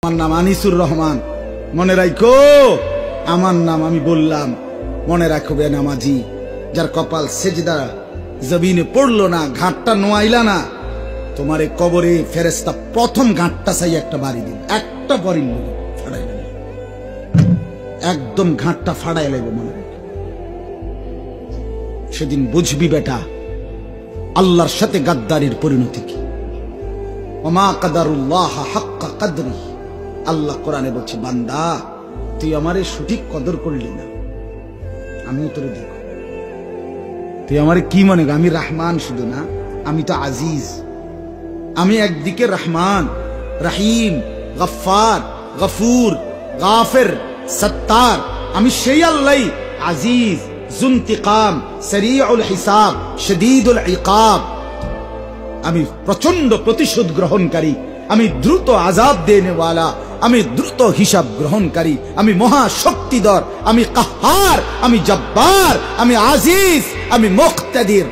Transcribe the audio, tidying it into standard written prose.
আমার নাম আনিসুর রহমান, মনে রাখো আমার নাম আমি বললাম, মনে রাখো বে নামাজি, যার কপাল সেজদা জমিনে পড়লো না, ঘাটটা নোয়াইলা না, তোমার এই কবরে ফেরেশতা প্রথম ঘাটটা চাই একটা বাড়ি দিন, একটা বাড়ি ফাড়াই একদম ঘাটটা ফাড়াই লাগবে। মনে রাখো সেদিন বুঝবি বেটা আল্লাহর সাথে গাদ্দারির পরিণতি কি। ওমা কাদারুল্লাহ হাক্কা কদরি, আল্লাহ কোরআনে বলছে বান্দা তুই আমারে সঠিক কদর করলি না, আমিও তোরে দেখো। তুই আমারে কি মনে কর আমি রহমান শুধু না, আমি তো আজিজ। আমি একদিকে রহমান, রহিম, গফফার, গফুর, গাফির, সত্তার, আমি সেই আল্লাহ আজিজ, যুন্তিকাম, সরিউল হিসাব, শদীদুল ইকাব। আমি প্রচন্ড প্রতিশোধ গ্রহণকারী, আমি দ্রুত আযাব দেনেওয়ালা, আমি দ্রুত হিসাব গ্রহণকারী, আমি মহাশক্তিধর, আমি কাহার, আমি জব্বার, আমি আজিজ, আমি মুক্তাদির।